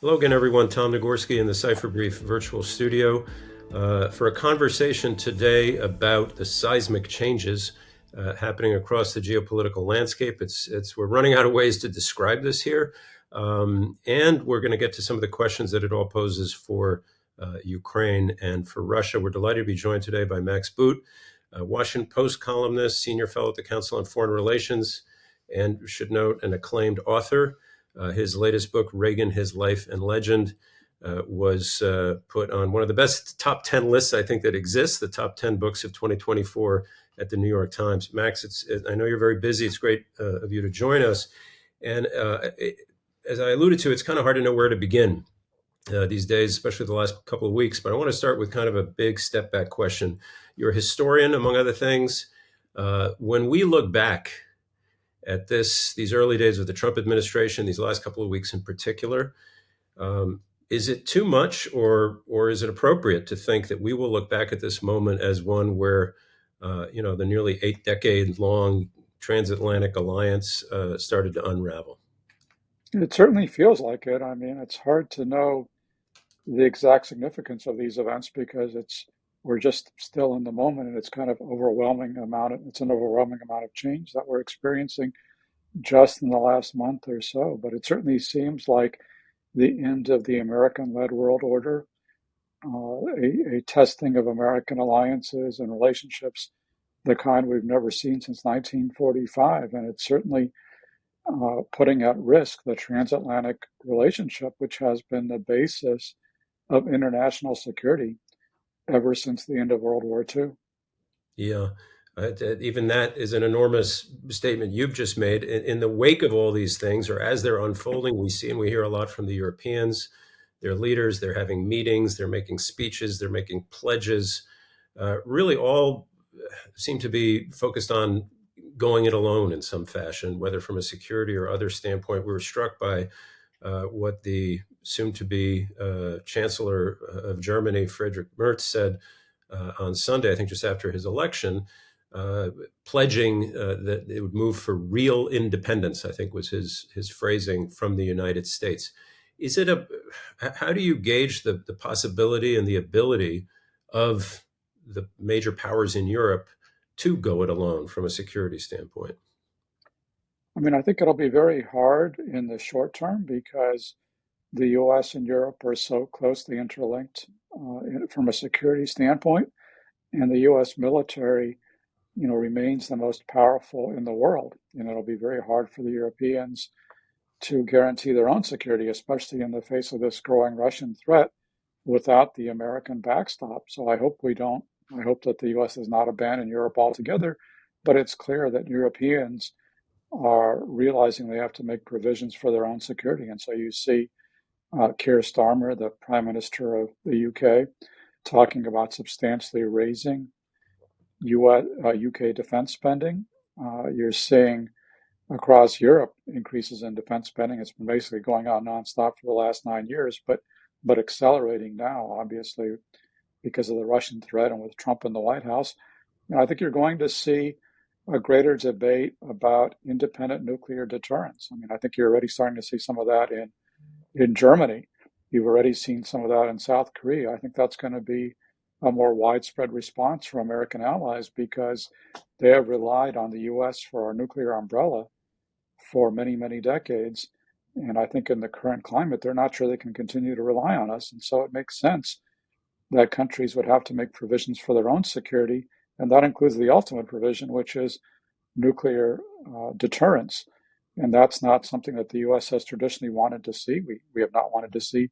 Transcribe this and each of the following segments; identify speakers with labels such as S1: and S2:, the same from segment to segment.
S1: Hello again, everyone. Tom Nagorski in the Cipher Brief virtual studio for a conversation today about the seismic changes happening across the geopolitical landscape. We're running out of ways to describe this here, and we're going to get to some of the questions that it all poses for Ukraine and for Russia. We're delighted to be joined today by Max Boot, a Washington Post columnist, senior fellow at the Council on Foreign Relations, and should note an acclaimed author. His latest book, Reagan, His Life and Legend, was put on one of the best top 10 lists, I think, that exists, the top 10 books of 2024 at the New York Times. Max, I know you're very busy. It's great of you to join us. And as I alluded to, it's kind of hard to know where to begin these days, especially the last couple of weeks. But I want to start with kind of a big step back question. You're a historian, among other things. When we look back at these early days of the Trump administration, these last couple of weeks in particular, is it too much, or is it appropriate to think that we will look back at this moment as one where, the nearly 8-decade-long transatlantic alliance started to unravel?
S2: It certainly feels like it. I mean, it's hard to know the exact significance of these events because we're just still in the moment, and it's kind of it's an overwhelming amount of change that we're experiencing just in the last month or so. But it certainly seems like the end of the American-led world order, a testing of American alliances and relationships, the kind we've never seen since 1945, and it's certainly putting at risk the transatlantic relationship, which has been the basis of international security ever since the end of World War II.
S1: Yeah, even that is an enormous statement you've just made. In the wake of all these things, or as they're unfolding, we see and we hear a lot from the Europeans. Their leaders, they're having meetings, they're making speeches, they're making pledges. Really, all seem to be focused on going it alone in some fashion, whether from a security or other standpoint. We were struck by what the soon-to-be Chancellor of Germany, Friedrich Merz, said on Sunday, I think just after his election, pledging that it would move for real independence, I think was his phrasing, from the United States. How do you gauge the possibility and the ability of the major powers in Europe to go it alone from a security standpoint?
S2: I mean, I think it'll be very hard in the short term because the US and Europe are so closely interlinked from a security standpoint, and the US military, remains the most powerful in the world. And it'll be very hard for the Europeans to guarantee their own security, especially in the face of this growing Russian threat without the American backstop. So I hope that the US does not abandon Europe altogether, but it's clear that Europeans are realizing they have to make provisions for their own security. And so you see Keir Starmer, the Prime Minister of the UK, talking about substantially raising UK defense spending. You're seeing across Europe increases in defense spending. It's been basically going on nonstop for the last 9 years, but accelerating now, obviously, because of the Russian threat and with Trump in the White House. I think you're going to see a greater debate about independent nuclear deterrence. I mean, I think you're already starting to see some of that in Germany. You've already seen some of that in South Korea. I think that's going to be a more widespread response from American allies because they have relied on the US for our nuclear umbrella for many, many decades. And I think in the current climate, they're not sure they can continue to rely on us. And so it makes sense that countries would have to make provisions for their own security. And that includes the ultimate provision, which is nuclear deterrence. And that's not something that the US has traditionally wanted to see. We have not wanted to see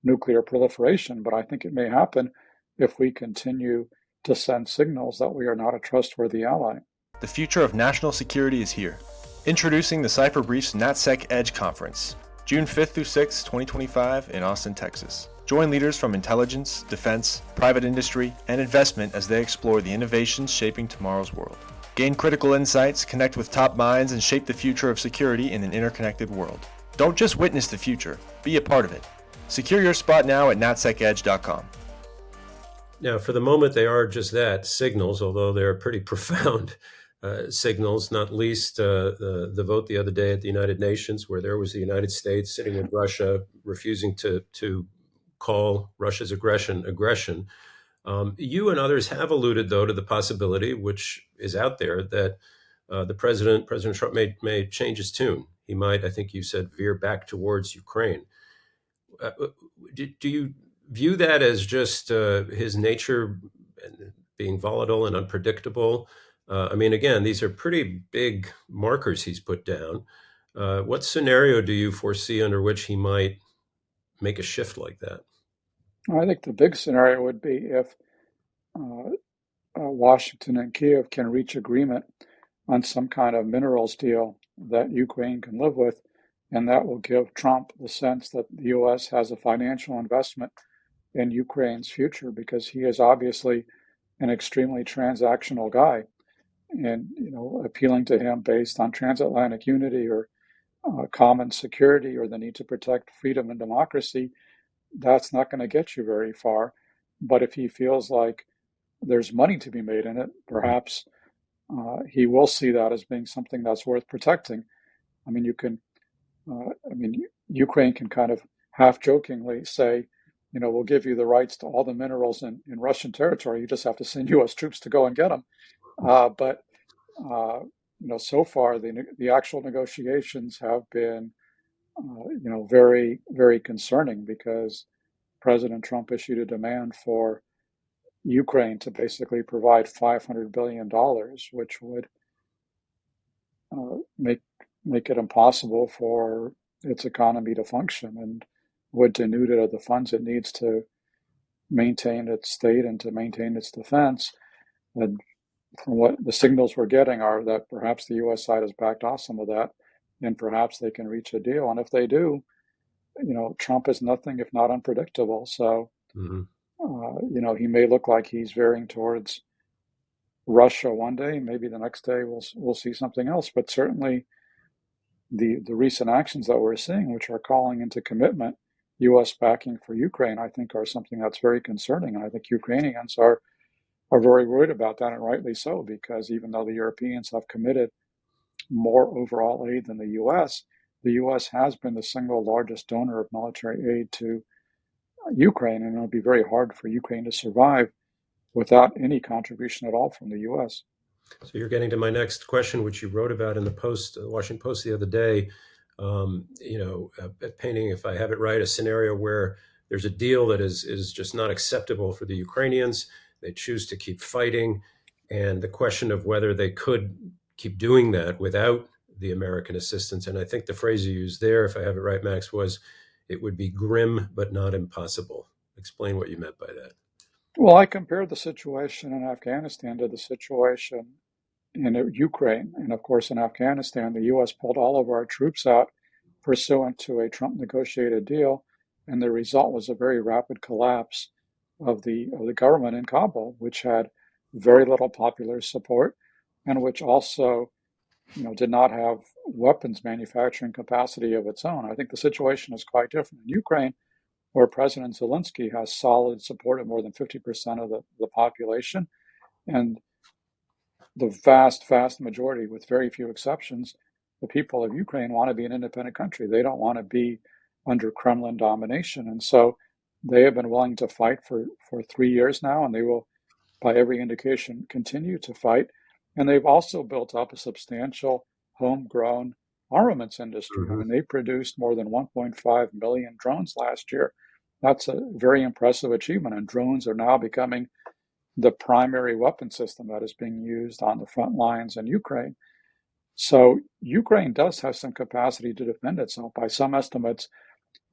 S2: nuclear proliferation, but I think it may happen if we continue to send signals that we are not a trustworthy ally.
S3: The future of national security is here. Introducing the Cipher Brief's NatSec Edge Conference, June 5th through 6th, 2025 in Austin, Texas. Join leaders from intelligence, defense, private industry, and investment as they explore the innovations shaping tomorrow's world. Gain critical insights, connect with top minds, and shape the future of security in an interconnected world. Don't just witness the future, be a part of it. Secure your spot now at natsekedge.com.
S1: Now, for the moment, they are just that, signals, although they're pretty profound. signals, not least the vote the other day at the United Nations, where there was the United States sitting with Russia, refusing to call Russia's aggression. You and others have alluded, though, to the possibility, which is out there, that President Trump, may change his tune. He might, I think you said, veer back towards Ukraine. Do you view that as just his nature being volatile and unpredictable? I mean, again, these are pretty big markers he's put down. What scenario do you foresee under which he might make a shift like that?
S2: I think the big scenario would be if uh, Washington and Kiev can reach agreement on some kind of minerals deal that Ukraine can live with, and that will give Trump the sense that the U.S. has a financial investment in Ukraine's future because he is obviously an extremely transactional guy, and appealing to him based on transatlantic unity or common security or the need to protect freedom and democracy, that's not going to get you very far. But if he feels like there's money to be made in it, perhaps he will see that as being something that's worth protecting. I mean, Ukraine can kind of half jokingly say, we'll give you the rights to all the minerals in Russian territory. You just have to send U.S. troops to go and get them. But so far the actual negotiations have been, very, very concerning because President Trump issued a demand for Ukraine to basically provide $500 billion, which would make it impossible for its economy to function and would denude it of the funds it needs to maintain its state and to maintain its defense. And from what the signals we're getting are that perhaps the U.S. side has backed off some of that, and perhaps they can reach a deal. And if they do, Trump is nothing if not unpredictable. So,
S1: Mm-hmm.
S2: He may look like he's veering towards Russia one day, maybe the next day we'll see something else. But certainly, the recent actions that we're seeing, which are calling into commitment U.S. backing for Ukraine, I think are something that's very concerning. And I think Ukrainians are very worried about that, and rightly so, because even though the Europeans have committed more overall aid than the U.S. has been the single largest donor of military aid to Ukraine, and it'll be very hard for Ukraine to survive without any contribution at all from the U.S.
S1: So you're getting to my next question, which you wrote about in the Washington Post the other day. Painting, if I have it right, a scenario where there's a deal that is just not acceptable for the Ukrainians. They choose to keep fighting, and the question of whether they could keep doing that without the American assistance. And I think the phrase you used there, if I have it right, Max, was it would be grim but not impossible. Explain what you meant by that.
S2: Well, I compared the situation in Afghanistan to the situation in Ukraine. And of course, in Afghanistan, the U.S. pulled all of our troops out pursuant to a Trump negotiated deal. And the result was a very rapid collapse of the government in Kabul, which had very little popular support and which also did not have weapons manufacturing capacity of its own. I think the situation is quite different in Ukraine, where President Zelensky has solid support of more than 50% of the population. And the vast, vast majority, with very few exceptions, the people of Ukraine want to be an independent country. They don't want to be under Kremlin domination. And so they have been willing to fight for 3 years now, and they will, by every indication, continue to fight. And they've also built up a substantial homegrown armaments industry. I
S1: Mm-hmm.
S2: mean, they produced more than 1.5 million drones last year. That's a very impressive achievement. And drones are now becoming the primary weapon system that is being used on the front lines in Ukraine. So Ukraine does have some capacity to defend itself. By some estimates,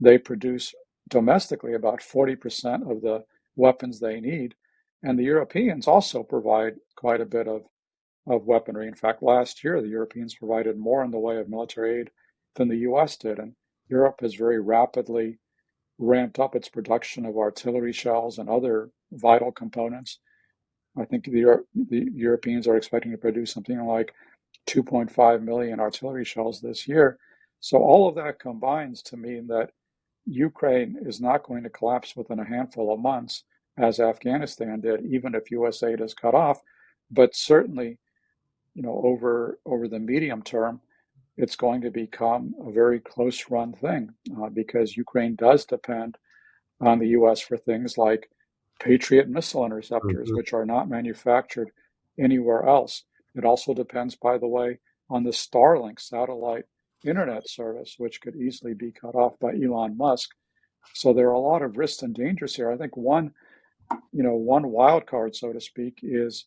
S2: they produce domestically about 40% of the weapons they need. And the Europeans also provide quite a bit of weaponry. In fact, last year, the Europeans provided more in the way of military aid than the US did. And Europe has very rapidly ramped up its production of artillery shells and other vital components. I think the Europeans are expecting to produce something like 2.5 million artillery shells this year. So all of that combines to mean that Ukraine is not going to collapse within a handful of months, as Afghanistan did, even if US aid is cut off. But certainly over the medium term, it's going to become a very close run thing because Ukraine does depend on the US for things like Patriot missile interceptors,
S1: Mhm.
S2: which are not manufactured anywhere else. It also depends, by the way, on the Starlink satellite internet service, which could easily be cut off by Elon Musk. So there are a lot of risks and dangers here. I think one wild card, so to speak, is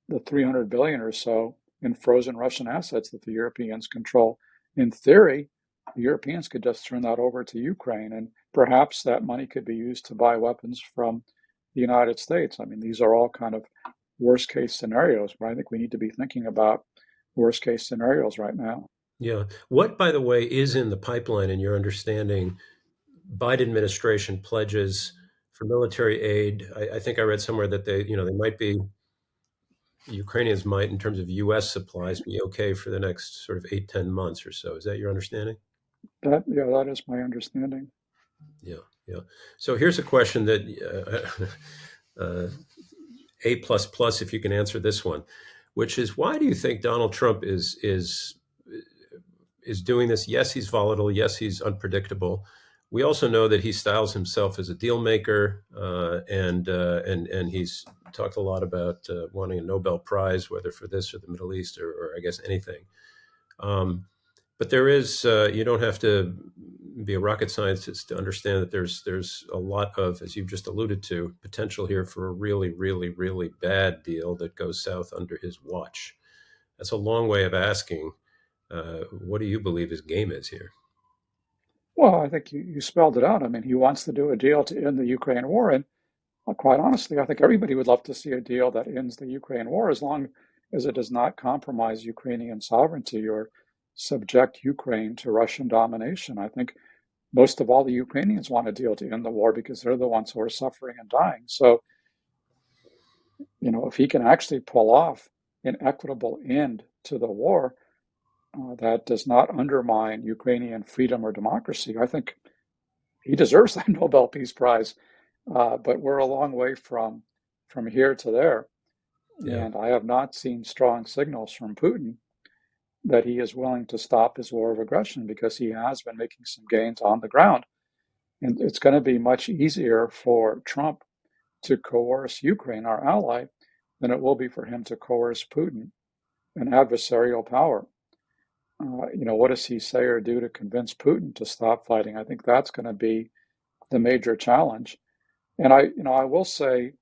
S2: the 300 billion or so in frozen Russian assets that the Europeans control. In theory, the Europeans could just turn that over to Ukraine, and perhaps that money could be used to buy weapons from the United States. I mean, these are all kind of worst case scenarios, but I think we need to be thinking about worst case scenarios right now.
S1: Yeah. What, by the way, is in the pipeline in your understanding? Biden administration pledges for military aid. I think I read somewhere that they might be, Ukrainians might, in terms of U.S. supplies, be okay for the next sort of 8, 10 months or so. Is that your understanding?
S2: That is my understanding.
S1: Yeah, yeah. So here's a question that A plus plus, if you can answer this one, which is, why do you think Donald Trump is doing this? Yes, he's volatile. Yes, he's unpredictable. We also know that he styles himself as a deal maker, and he's talked a lot about wanting a Nobel Prize, whether for this or the Middle East or I guess anything. But there is you don't have to be a rocket scientist to understand that there's a lot of, as you've just alluded to, potential here for a really, really, really bad deal that goes south under his watch. That's a long way of asking, what do you believe his game is here?
S2: Well, I think you spelled it out. I mean, he wants to do a deal to end the Ukraine war, and quite honestly, I think everybody would love to see a deal that ends the Ukraine war as long as it does not compromise Ukrainian sovereignty or subject Ukraine to Russian domination. I think most of all the Ukrainians want a deal to end the war because they're the ones who are suffering and dying. So, if he can actually pull off an equitable end to the war that does not undermine Ukrainian freedom or democracy, I think he deserves the Nobel Peace Prize. But we're a long way from here to there.
S1: Yeah.
S2: And I have not seen strong signals from Putin that he is willing to stop his war of aggression because he has been making some gains on the ground. And it's going to be much easier for Trump to coerce Ukraine, our ally, than it will be for him to coerce Putin, an adversarial power. What does he say or do to convince Putin to stop fighting? I think that's going to be the major challenge. And I will say,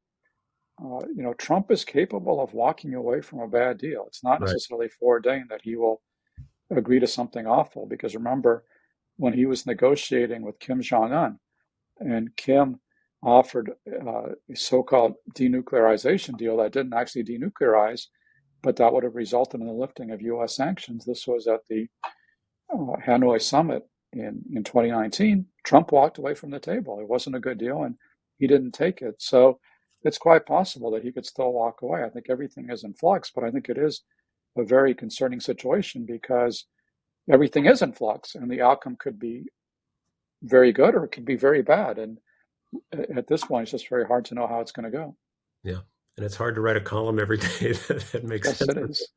S2: Trump is capable of walking away from a bad deal. It's not
S1: Right.
S2: necessarily foreordained that he will agree to something awful, because remember, when he was negotiating with Kim Jong-un and Kim offered a so-called denuclearization deal that didn't actually denuclearize, but that would have resulted in the lifting of U.S. sanctions. This was at the Hanoi summit in 2019. Trump walked away from the table. It wasn't a good deal, and he didn't take it. So it's quite possible that he could still walk away. I think everything is in flux, but I think it is a very concerning situation because everything is in flux, and the outcome could be very good or it could be very bad. And at this point, it's just very hard to know how it's going to go.
S1: Yeah. And it's hard to write a column every day that makes
S2: Yes,
S1: sense.
S2: it is.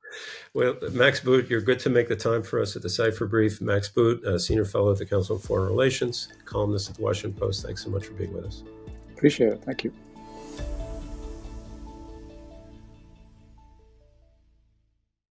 S1: Well, Max Boot, you're good to make the time for us at the Cipher Brief. Max Boot, Senior Fellow at the Council on Foreign Relations, columnist at the Washington Post. Thanks so much for being with us.
S2: Appreciate it. Thank you.